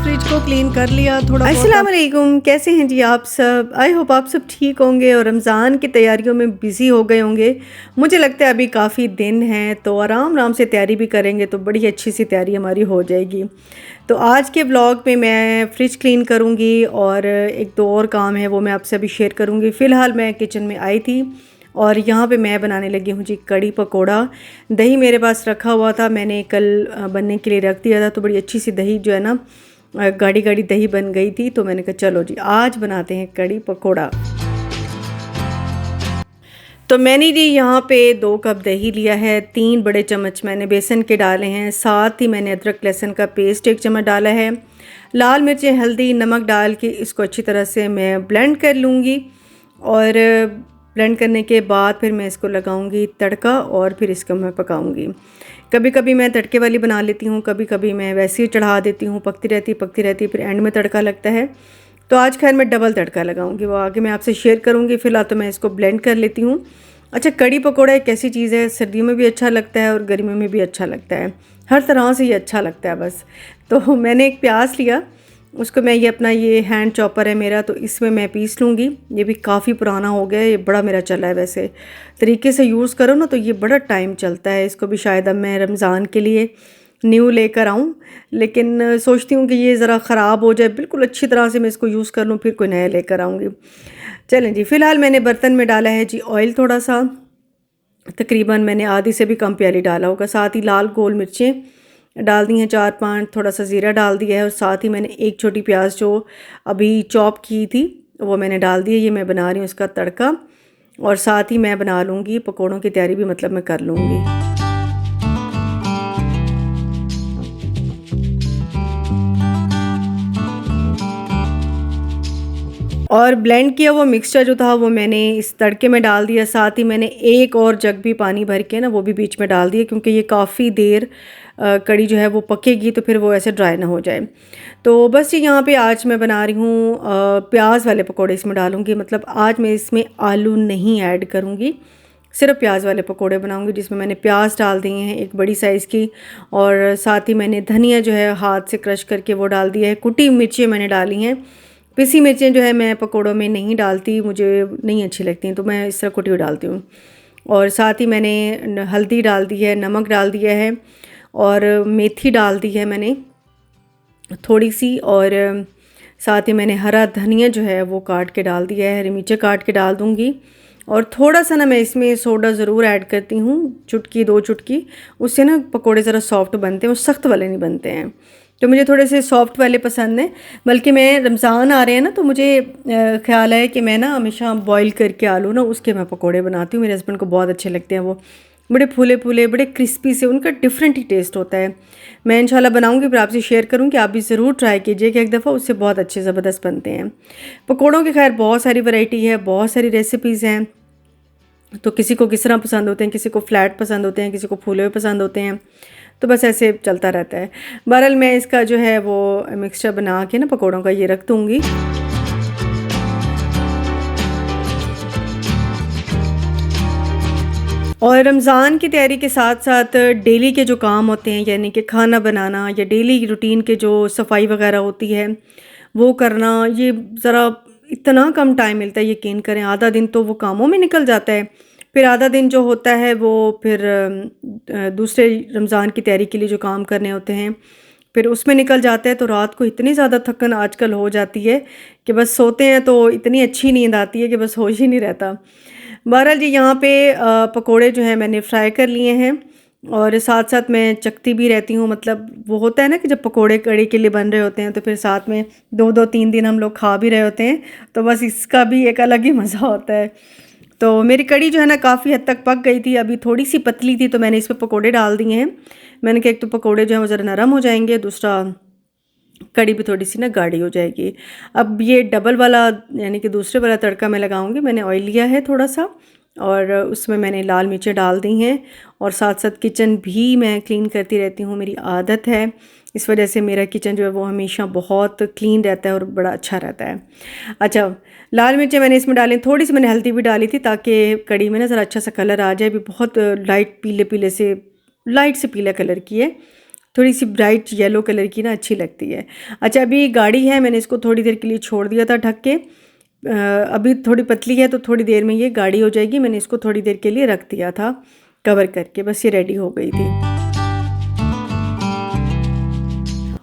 Fridge को clean कर लिया थोड़ा बहुत। अस्सलाम वालेकुम, कैसे हैं जी आप सब। आई होप आप सब ठीक होंगे और रमज़ान की तैयारियों में बिज़ी हो गए होंगे। मुझे लगता है अभी काफ़ी दिन हैं तो आराम आराम से तैयारी भी करेंगे तो बड़ी अच्छी सी तैयारी हमारी हो जाएगी। तो आज के व्लॉग में मैं फ़्रिज क्लीन करूँगी और एक दो और काम है वो मैं आपसे अभी शेयर करूँगी। फ़िलहाल मैं किचन में आई थी और यहाँ पे मैं बनाने लगी हूँ जी कड़ी पकोड़ा। दही मेरे पास रखा हुआ था, मैंने कल बनने के लिए रख दिया था, तो बड़ी अच्छी सी दही जो है ना गाढ़ी गाढ़ी दही बन गई थी। तो मैंने कहा चलो जी आज बनाते हैं कड़ी पकोड़ा। तो मैंने जी यहाँ पे 2 कप दही लिया है, 3 बड़े चम्मच मैंने बेसन के डाले हैं, साथ ही मैंने अदरक लहसुन का पेस्ट 1 चम्मच डाला है। लाल मिर्चें, हल्दी, नमक डाल के इसको अच्छी तरह से मैं ब्लेंड कर लूँगी और ब्लेंड करने के बाद फिर मैं इसको लगाऊंगी तड़का और फिर इसको मैं पकाऊंगी। कभी कभी मैं तड़के वाली बना लेती हूँ, कभी कभी मैं वैसे ही चढ़ा देती हूँ, पकती रहती फिर एंड में तड़का लगता है। तो आज खैर मैं डबल तड़का लगाऊंगी, वो आगे मैं आपसे शेयर करूँगी। फ़िलहाल तो मैं इसको ब्लेंड कर लेती हूँ। अच्छा, कड़ी पकौड़ा एक ऐसी चीज़ है, सर्दियों में भी अच्छा लगता है और गर्मियों में भी अच्छा लगता है, हर तरह से ये अच्छा लगता है बस। तो मैंने एक प्याज लिया, उसको मैं ये अपना ये हैंड चॉपर है मेरा, तो इसमें मैं पीस लूँगी। ये भी काफ़ी पुराना हो गया है, ये बड़ा मेरा चला है, वैसे तरीके से यूज़ करो ना तो ये बड़ा टाइम चलता है। इसको भी शायद अब मैं रमज़ान के लिए न्यू लेकर आऊँ, लेकिन सोचती हूँ कि ये ज़रा ख़राब हो जाए, बिल्कुल अच्छी तरह से मैं इसको यूज़ कर लूँ, फिर कोई नया लेकर आऊँगी। चलें जी, फ़िलहाल मैंने बर्तन में डाला है जी ऑयल थोड़ा सा, तकरीबन मैंने आधी से भी कम प्याली डाला होगा। साथ ही लाल गोल मिर्चें डाल दी हैं 4-5, थोड़ा सा ज़ीरा डाल दिया है और साथ ही मैंने एक छोटी प्याज जो अभी चॉप की थी वो मैंने डाल दी है। ये मैं बना रही हूँ इसका तड़का और साथ ही मैं बना लूँगी पकौड़ों की तैयारी भी, मतलब मैं कर लूँगी। और ब्लेंड किया वो मिक्सचर जो था वो मैंने इस तड़के में डाल दिया। साथ ही मैंने एक और जग भी पानी भर के ना वो भी बीच में डाल दिया, क्योंकि ये काफ़ी देर कड़ी जो है वो पकेगी तो फिर वो ऐसे ड्राई ना हो जाए। तो बस ये यहाँ पे आज मैं बना रही हूँ प्याज वाले पकोड़े इसमें डालूँगी। मतलब आज मैं इसमें आलू नहीं ऐड करूँगी, सिर्फ प्याज वाले पकोड़े बनाऊँगी, जिसमें मैंने प्याज डाल दिए हैं एक बड़ी साइज़ की और साथ ही मैंने धनिया जो है हाथ से क्रश करके वो डाल दिया है। कुटी मिर्चें मैंने डाली हैं, पिसी मिर्चें जो है मैं पकोड़ों में नहीं डालती, मुझे नहीं अच्छी लगती हैं, तो मैं इस तरह कुटी हुई डालती हूँ। और साथ ही मैंने हल्दी डाल दी है, नमक डाल दिया है और मेथी डाल दी है मैंने थोड़ी सी, और साथ ही मैंने हरा धनिया जो है वो काट के डाल दिया है, हरी मिर्चें काट के डाल दूँगी। और थोड़ा सा ना मैं इसमें सोडा ज़रूर ऐड करती हूँ, चुटकी 2 चुटकी, उससे ना पकोड़े ज़रा सॉफ्ट बनते हैं, वो सख्त वाले नहीं बनते हैं। तो मुझे थोड़े से सॉफ्ट वाले पसंद हैं। बल्कि मैं रमज़ान आ रहे हैं ना तो मुझे ख़्याल है कि मैं ना हमेशा बॉईल करके आलू ना उसके मैं पकोड़े बनाती हूँ। मेरे हस्बैंड को बहुत अच्छे लगते हैं, वो बड़े फूले फूले बड़े क्रिस्पी से, उनका डिफरेंट ही टेस्ट होता है। मैं इंशाल्लाह बनाऊंगी, फिर आपसे शेयर करूँगी, आप भी ज़रूर ट्राई कीजिएगा एक दफ़ा, उससे बहुत अच्छे ज़बरदस्त बनते हैं पकोड़ों के। खैर बहुत सारी वैरायटी है, बहुत सारी रेसिपीज़ हैं, तो किसी को किस तरह पसंद होते हैं, किसी को फ्लैट पसंद होते हैं, किसी को फूले हुए पसंद होते हैं, तो बस ऐसे चलता रहता है। बहरहाल मैं इसका जो है वो मिक्सचर बना के ना पकोड़ों का ये रख दूँगी। और रमज़ान की तैयारी के साथ साथ डेली के जो काम होते हैं, यानी कि खाना बनाना या डेली रूटीन के जो सफाई वगैरह होती है वो करना, ये ज़रा इतना कम टाइम मिलता है, यकीन करें। आधा दिन तो वो कामों में निकल जाता है, फिर आधा दिन जो होता है वो फिर दूसरे रमज़ान की तैयारी के लिए जो काम करने होते हैं फिर उसमें निकल जाता है। तो रात को इतनी ज़्यादा थकन आजकल हो जाती है कि बस सोते हैं तो इतनी अच्छी नींद आती है कि बस होश ही नहीं रहता। बहरहाल जी यहाँ पे पकोड़े जो हैं मैंने फ्राई कर लिए हैं और साथ साथ मैं चखती भी रहती हूँ। मतलब वो होता है ना कि जब पकोड़े कड़ी के लिए बन रहे होते हैं तो फिर साथ में 2-2 3 दिन हम लोग खा भी रहे होते हैं, तो बस इसका भी एक अलग ही मज़ा होता है। तो मेरी कड़ी जो है ना काफ़ी हद तक पक गई थी, अभी थोड़ी सी पतली थी, तो मैंने इस पर पकोड़े डाल दिए हैं। मैंने कहा एक तो पकोड़े जो हैं वो ज़रा नरम हो जाएंगे, दूसरा कड़ी भी थोड़ी सी ना गाढ़ी हो जाएगी। अब ये डबल वाला यानी कि दूसरे वाला तड़का मैं लगाऊंगी। मैंने ऑयल लिया है थोड़ा सा और उसमें मैंने लाल मिर्चें डाल दी हैं और साथ साथ किचन भी मैं क्लीन करती रहती हूँ, मेरी आदत है, इस वजह से मेरा किचन जो है वो हमेशा बहुत क्लीन रहता है और बड़ा अच्छा रहता है। अच्छा, लाल मिर्चें मैंने इसमें डाली, थोड़ी सी मैंने हल्दी भी डाली थी ताकि कड़ी में ना ज़रा अच्छा सा कलर आ जाए। भी बहुत लाइट पीले पीले से, लाइट से पीला कलर की है, थोड़ी सी ब्राइट येलो कलर की ना अच्छी लगती है। अच्छा, अभी गाड़ी है, मैंने इसको थोड़ी देर के लिए छोड़ दिया था ढक के। अभी थोड़ी पतली है तो थोड़ी देर में ये गाढ़ी हो जाएगी। मैंने इसको थोड़ी देर के लिए रख दिया था कवर करके, बस ये रेडी हो गई थी।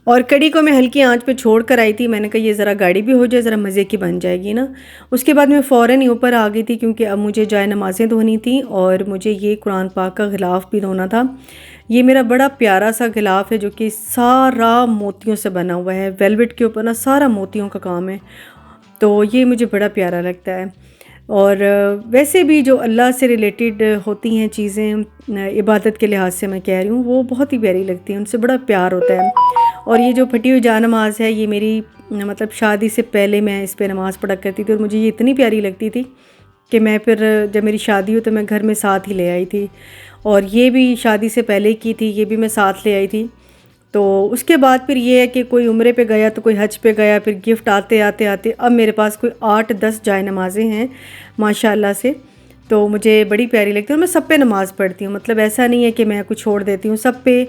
और कड़ी को मैं हल्की आंच पे छोड़ कर आई थी। मैंने कहा ये ज़रा गाढ़ी भी हो जाए, ज़रा मज़े की बन जाएगी ना। उसके बाद मैं फ़ौरन ही ऊपर आ गई थी क्योंकि अब मुझे जाए नमाज़ें धोनी थी और मुझे ये कुरान पाक का गिलाफ़ भी धोना था। ये मेरा बड़ा प्यारा सा गिलाफ़ है जो कि सारा मोतियों से बना हुआ है। वेलवेट के ऊपर ना सारा मोतियों का काम है, तो ये मुझे बड़ा प्यारा लगता है। और वैसे भी जो अल्लाह से रिलेटेड होती हैं चीज़ें, इबादत के लिहाज से मैं कह रही हूँ, वो बहुत ही प्यारी लगती हैं, उनसे बड़ा प्यार होता है। और ये जो फटी हुई जा नमाज़ है, ये मेरी मतलब शादी से पहले मैं इस पे नमाज़ पढ़ा करती थी और मुझे ये इतनी प्यारी लगती थी कि मैं फिर जब मेरी शादी हुई तो मैं घर में साथ ही ले आई थी। और ये भी शादी से पहले की थी, ये भी मैं साथ ले आई थी। तो उसके बाद फिर ये है कि कोई उम्रे पे गया तो कोई हज पे गया, फिर गिफ्ट आते आते आते अब मेरे पास कोई 8-10 जाए नमाज़ें हैं माशाल्लाह से। तो मुझे बड़ी प्यारी लगती है और मैं सब पे नमाज़ पढ़ती हूँ, मतलब ऐसा नहीं है कि मैं कुछ छोड़ देती हूँ, सब पे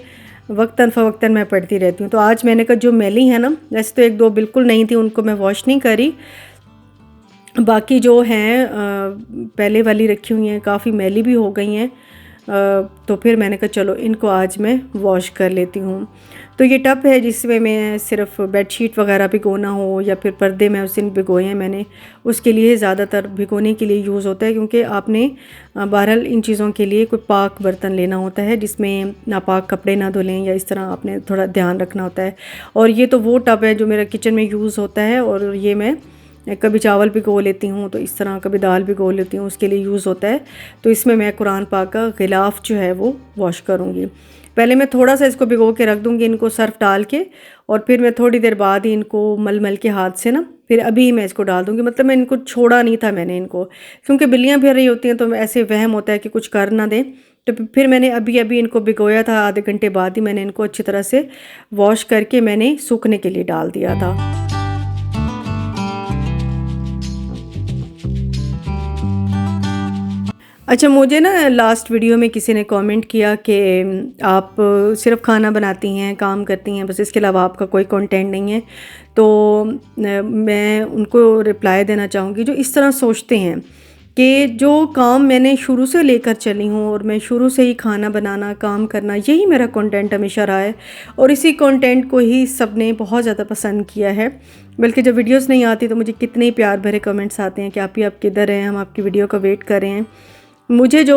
वक्तन फ़वक्तन मैं पढ़ती रहती हूँ। तो आज मैंने कहा जो मैली है ना, वैसे तो 1-2 बिल्कुल नहीं थी, उनको मैं वॉश नहीं करी, बाकी जो हैं पहले वाली रखी हुई हैं काफ़ी मैली भी हो गई हैं। तो फिर मैंने कहा चलो इनको आज मैं वॉश कर लेती हूँ। तो ये टब है जिसमें मैं सिर्फ बेडशीट वगैरह भिगोना हो या फिर पर्दे मैं उस दिन भिगोए हैं मैंने, उसके लिए ज़्यादातर भिगोने के लिए यूज़ होता है क्योंकि आपने बहरहाल इन चीज़ों के लिए कोई पाक बर्तन लेना होता है जिसमें नापाक कपड़े ना धुलें या इस तरह आपने थोड़ा ध्यान रखना होता है। और ये तो वो टब है जो मेरा किचन में यूज़ होता है और ये मैं कभी चावल भिगो लेती हूँ तो इस तरह, कभी दाल भिगो लेती हूँ, उसके लिए यूज़ होता है। तो इसमें मैं कुरान पाक का गिलाफ़ जो है वो वॉश करूँगी। पहले मैं थोड़ा सा इसको भिगो के रख दूँगी इनको सर्फ डाल के, और फिर मैं थोड़ी देर बाद ही इनको मल मल के हाथ से ना फिर अभी मैं इसको डाल दूँगी। मतलब मैं इनको छोड़ा नहीं था मैंने इनको, क्योंकि बिल्लियाँ फिर रही होती हैं तो ऐसे वहम होता है कि कुछ कर ना दें। तो फिर मैंने अभी अभी इनको भिगोया था, आधे घंटे बाद ही मैंने इनको अच्छी तरह से वॉश करके मैंने सूखने के लिए डाल दिया था। अच्छा, मुझे ना लास्ट वीडियो में किसी ने कमेंट किया कि आप सिर्फ खाना बनाती हैं, काम करती हैं, बस इसके अलावा आपका कोई कंटेंट नहीं है। तो मैं उनको रिप्लाई देना चाहूँगी जो इस तरह सोचते हैं कि जो काम मैंने शुरू से लेकर चली हूँ और मैं शुरू से ही खाना बनाना, काम करना, यही मेरा कंटेंट हमेशा रहा है और इसी कंटेंट को ही सबने बहुत ज़्यादा पसंद किया है। बल्कि जब वीडियोस नहीं आती तो मुझे कितने ही प्यार भरे कमेंट्स आते हैं कि आप किधर हैं, हम आपकी वीडियो का वेट कर रहे हैं। मुझे जो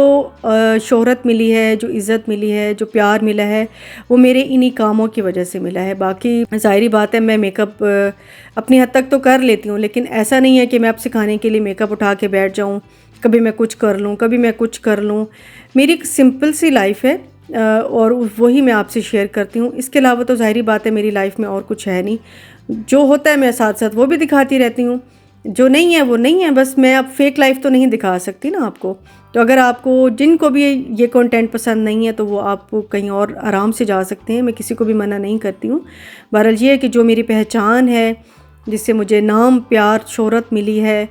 शोहरत मिली है, जो इज़्ज़त मिली है, जो प्यार मिला है, वो मेरे इन्हीं कामों की वजह से मिला है। बाकी ज़ाहिरी बात है मैं मेकअप अपनी हद तक तो कर लेती हूँ, लेकिन ऐसा नहीं है कि मैं अब सिखाने के लिए मेकअप उठा के बैठ जाऊँ, कभी मैं कुछ कर लूँ, कभी मैं कुछ कर लूँ। मेरी एक सिंपल सी लाइफ़ है और वही मैं आपसे शेयर करती हूँ। इसके अलावा तो ज़ाहिरी बात है मेरी लाइफ़ में और कुछ है नहीं। जो होता है मैं साथ साथ वो भी दिखाती रहती हूँ, जो नहीं है वो नहीं है। बस मैं अब फेक लाइफ तो नहीं दिखा सकती ना आपको। तो अगर आपको जिनको भी ये कंटेंट पसंद नहीं है तो वो आप कहीं और आराम से जा सकते हैं, मैं किसी को भी मना नहीं करती हूँ। बहरहाल ये है कि जो मेरी पहचान है, जिससे मुझे नाम, प्यार, शोहरत मिली है,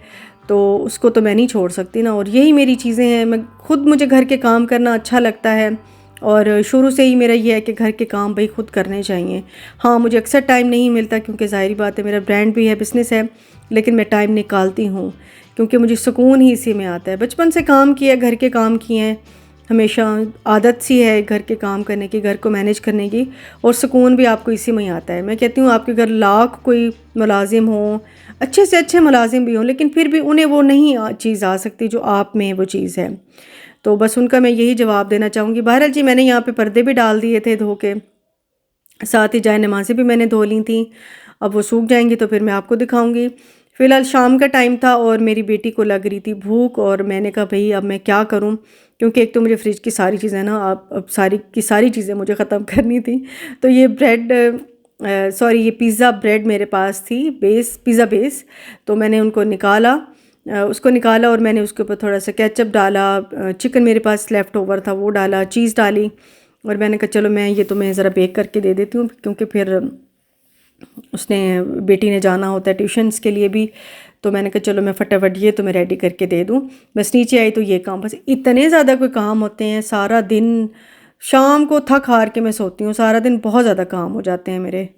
तो उसको तो मैं नहीं छोड़ सकती ना। और यही मेरी चीज़ें हैं। मैं खुद, मुझे घर के काम करना अच्छा लगता है और शुरू से ही मेरा ये है कि घर के काम भाई खुद करने चाहिए। हाँ, मुझे अक्सर टाइम नहीं मिलता क्योंकि ज़ाहिरी बात है मेरा ब्रांड भी है, बिज़नेस है, लेकिन मैं टाइम निकालती हूँ क्योंकि मुझे सुकून ही इसी में आता है। बचपन से काम किया, घर के काम किए हैं, हमेशा आदत सी है घर के काम करने की, घर को मैनेज करने की, और सुकून भी आपको इसी में ही आता है। मैं कहती हूँ आपके घर लाख कोई मुलाजिम हों, अच्छे से अच्छे मुलाजिम भी हों, लेकिन फिर भी उन्हें वो नहीं चीज़ आ सकती जो आप में वो चीज़ है। तो बस उनका मैं यही जवाब देना चाहूँगी। बहरहाल जी, मैंने यहाँ पे पर्दे भी डाल दिए थे धो के, साथ ही जाए नमाज़ें भी मैंने धो ली थी। अब वो सूख जाएंगी तो फिर मैं आपको दिखाऊंगी। फ़िलहाल शाम का टाइम था और मेरी बेटी को लग रही थी भूख और मैंने कहा भाई अब मैं क्या करूं, क्योंकि एक तो मुझे फ्रिज की सारी चीज़ें ना अब सारी की सारी चीज़ें मुझे ख़त्म करनी थी। तो ये ये पिज़्ज़ा ब्रेड मेरे पास थी, पिज़्ज़ा बेस। तो मैंने उसको निकाला और मैंने उसके ऊपर थोड़ा सा केचप डाला, चिकन मेरे पास लेफ़्ट ओवर था वो डाला, चीज़ डाली, और मैंने कहा चलो मैं ज़रा बेक करके दे देती हूँ, क्योंकि फिर बेटी ने जाना होता है ट्यूशन्स के लिए भी। तो मैंने कहा चलो मैं फटाफट ये तो मैं रेडी करके दे दूँ। बस नीचे आई तो ये काम, बस इतने ज़्यादा कोई काम होते हैं सारा दिन। शाम को थक हार के मैं सोती हूँ, सारा दिन बहुत ज़्यादा काम हो जाते हैं मेरे।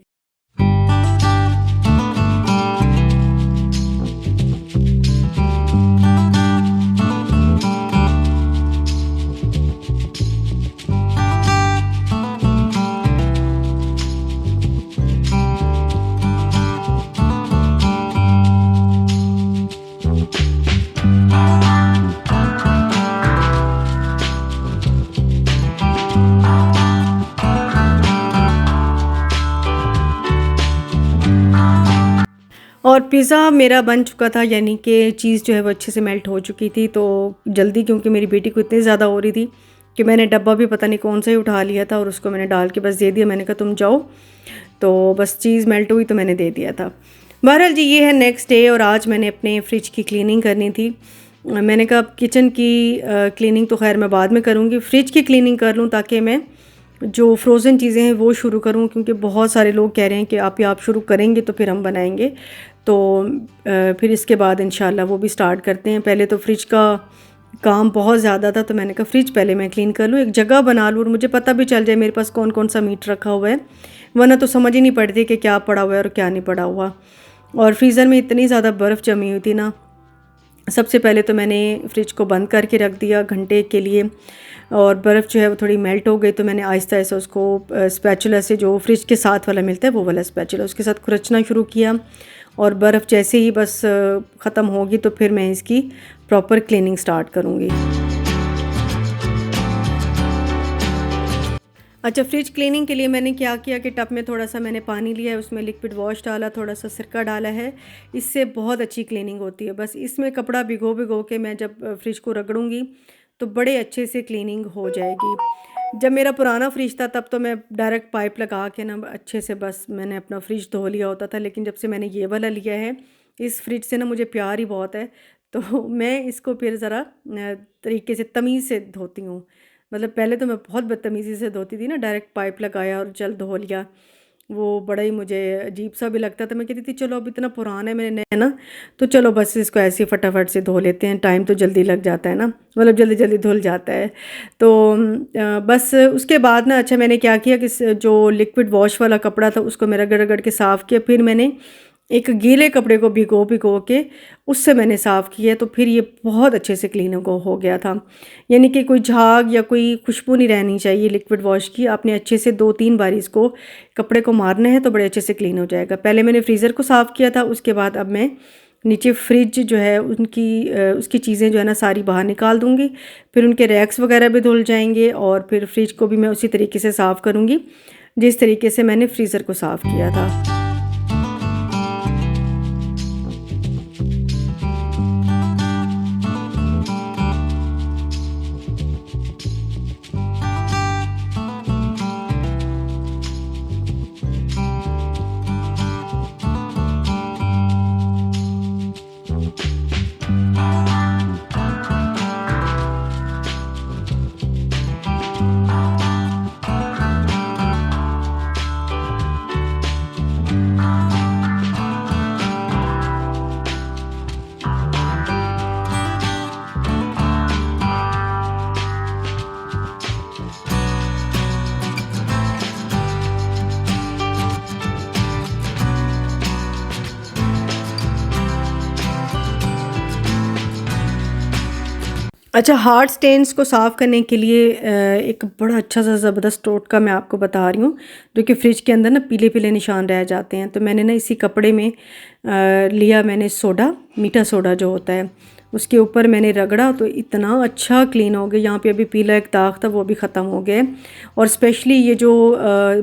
और पिज़्ज़ा मेरा बन चुका था, यानी कि चीज़ जो है वो अच्छे से मेल्ट हो चुकी थी। तो जल्दी, क्योंकि मेरी बेटी को इतनी ज़्यादा हो रही थी कि मैंने डब्बा भी पता नहीं कौन सा ही उठा लिया था और उसको मैंने डाल के बस दे दिया। मैंने कहा तुम जाओ, तो बस चीज़ मेल्ट हुई तो मैंने दे दिया था। बहरहाल जी, ये है नेक्स्ट डे और आज मैंने अपने फ्रिज की क्लीनिंग करनी थी। मैंने कहा किचन की क्लीनिंग तो खैर मैं बाद में करूँगी, फ्रिज की क्लीनिंग कर लूँ ताकि मैं जो फ्रोज़न चीज़ें हैं वो शुरू करूँ, क्योंकि बहुत सारे लोग कह रहे हैं कि आप शुरू करेंगे तो फिर हम बनाएंगे। तो फिर इसके बाद इंशाल्लाह वो भी स्टार्ट करते हैं। पहले तो फ्रिज का काम बहुत ज़्यादा था, तो मैंने कहा फ्रिज पहले मैं क्लीन कर लूँ, एक जगह बना लूँ और मुझे पता भी चल जाए मेरे पास कौन कौन सा मीट रखा हुआ है, वरना तो समझ ही नहीं पड़ती कि क्या पड़ा हुआ है और क्या नहीं पड़ा हुआ। और फ्रीज़र में इतनी ज़्यादा बर्फ़ जमी हुई थी ना, सबसे पहले तो मैंने फ्रिज को बंद करके रख दिया घंटे के लिए, और बर्फ़ जो है वो थोड़ी मेल्ट हो गई। तो मैंने आहिस्ता आहिस्ता उसको स्पैचुला से, जो फ्रिज के साथ वाला मिलता है वो वाला स्पैचुला, उसके साथ खुरचना शुरू किया। और बर्फ़ जैसे ही बस ख़त्म होगी तो फिर मैं इसकी प्रॉपर क्लीनिंग स्टार्ट करूँगी। अच्छा, फ्रिज क्लीनिंग के लिए मैंने क्या किया कि टब में थोड़ा सा मैंने पानी लिया है, उसमें लिक्विड वॉश डाला, थोड़ा सा सिरका डाला है, इससे बहुत अच्छी क्लीनिंग होती है। बस इसमें कपड़ा भिगो भिगो के मैं जब फ्रिज को रगड़ूंगी तो बड़े अच्छे से क्लीनिंग हो जाएगी। जब मेरा पुराना फ्रिज था तब तो मैं डायरेक्ट पाइप लगा के ना अच्छे से बस मैंने अपना फ्रिज धो लिया होता था, लेकिन जब से मैंने ये वाला लिया है, इस फ्रिज से ना मुझे प्यार ही बहुत है, तो मैं इसको फिर ज़रा तरीके से तमीज़ से धोती हूँ। मतलब पहले तो मैं बहुत बदतमीज़ी से धोती थी ना, डायरेक्ट पाइप लगाया और चल धो लिया, वो बड़ा ही मुझे अजीब सा भी लगता था। मैं कहती थी चलो अब इतना पुराना है मैंने नया ना, तो चलो बस इसको ऐसे ही फटाफट से धो लेते हैं, टाइम तो जल्दी लग जाता है ना, मतलब जल्दी जल्दी धुल जाता है। तो बस उसके बाद ना, अच्छा मैंने क्या किया कि जो लिक्विड वॉश वाला कपड़ा था उसको मैं रगड़ रगड़ के साफ़ किया, फिर मैंने एक गीले कपड़े को भिगो भिगो के उससे मैंने साफ़ किया, तो फिर ये बहुत अच्छे से क्लीन हो गया था। यानी कि कोई झाग या कोई खुशबू नहीं रहनी चाहिए लिक्विड वॉश की। आपने अच्छे से 2-3 बार इसको कपड़े को मारना है तो बड़े अच्छे से क्लीन हो जाएगा। पहले मैंने फ्रीज़र को साफ़ किया था, उसके बाद अब मैं नीचे फ्रिज जो है उसकी चीज़ें जो है ना सारी बाहर निकाल दूँगी, फिर उनके रैक्स वगैरह भी धुल जाएंगे, और फिर फ्रिज को भी मैं उसी तरीके से साफ़ करूँगी जिस तरीके से मैंने फ्रीज़र को साफ़ किया था। अच्छा, हार्ड स्टेन्स को साफ़ करने के लिए एक बड़ा अच्छा सा ज़बरदस्त टोटका मैं आपको बता रही हूँ, जो कि फ्रिज के अंदर ना पीले पीले निशान रह जाते हैं। तो मैंने ना इसी कपड़े में लिया मैंने सोडा, मीठा सोडा जो होता है, उसके ऊपर मैंने रगड़ा तो इतना अच्छा क्लीन हो गया। यहाँ पे अभी पीला एक दाग था वो भी ख़त्म हो गया। और स्पेशली ये जो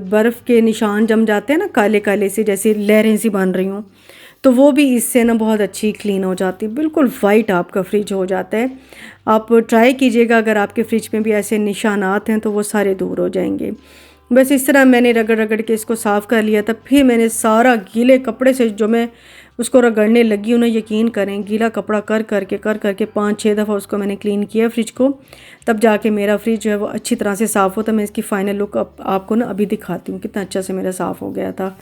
बर्फ़ के निशान जम जाते हैं ना काले काले से, जैसे लहरें सी बन रही हूँ, तो वो भी इससे ना बहुत अच्छी क्लीन हो जाती है, बिल्कुल वाइट आपका फ्रिज हो जाता है। आप ट्राई कीजिएगा, अगर आपके फ्रिज में भी ऐसे निशानात हैं तो वो सारे दूर हो जाएंगे। बस इस तरह मैंने रगड़ रगड़ के इसको साफ़ कर लिया था। फिर मैंने सारा गीले कपड़े से जो मैं उसको रगड़ने लगी हूँ ना, यकीन करें गीला कपड़ा कर करके 5-6 दफ़ा उसको मैंने क्लीन किया फ्रिज को, तब जाके मेरा फ्रिज जो है वो अच्छी तरह से साफ़ होता। मैं इसकी फ़ाइनल लुक आपको ना अभी दिखाती हूँ कितना अच्छा से मेरा साफ़ हो गया था।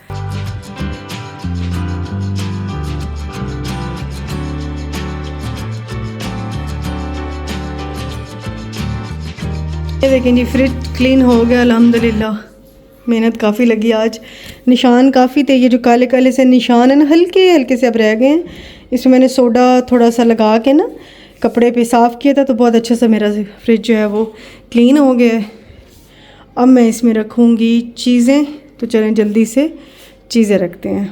ये देखें जी, फ्रिज क्लीन हो गया अल्हम्दुलिल्लाह। मेहनत काफ़ी लगी आज, निशान काफ़ी थे, ये जो काले काले से निशान है ना, हल्के हल्के से अब रह गए हैं। इसमें मैंने सोडा थोड़ा सा लगा के ना कपड़े पे साफ़ किया था, तो बहुत अच्छा सा मेरा फ्रिज जो है वो क्लीन हो गया है। अब मैं इसमें रखूँगी चीज़ें, तो चलें जल्दी से चीज़ें रखते हैं।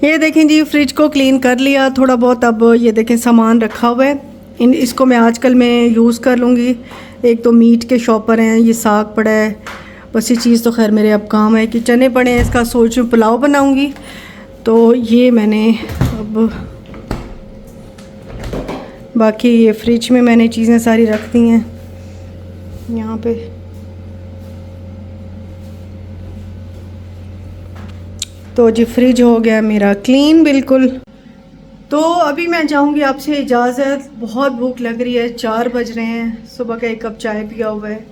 ये देखें जी, फ्रिज को क्लीन कर लिया थोड़ा बहुत। अब ये देखें सामान रखा हुआ है, इसको मैं आजकल मैं यूज़ कर लूँगी। एक तो मीट के शॉपर हैं, ये साग पड़ा है, बस ये चीज़ तो खैर मेरे अब काम है कि चने पड़े हैं, इसका सोच में पुलाव बनाऊँगी। तो ये मैंने अब बाकी ये फ्रिज में मैंने चीज़ें सारी रख दी हैं यहाँ पे। तो जी फ्रिज हो गया मेरा क्लीन बिल्कुल। तो अभी मैं चाहूँगी आपसे इजाज़त, बहुत भूख लग रही है, 4 बज रहे हैं, सुबह का 1 कप चाय पिया हुआ है।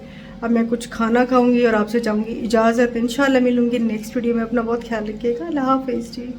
अब मैं कुछ खाना खाऊँगी और आपसे चाहूँगी इजाज़त। इंशाल्लाह मिलूँगी नेक्स्ट वीडियो में। अपना बहुत ख्याल रखिएगा। अल्लाह हाफ़िज़ जी।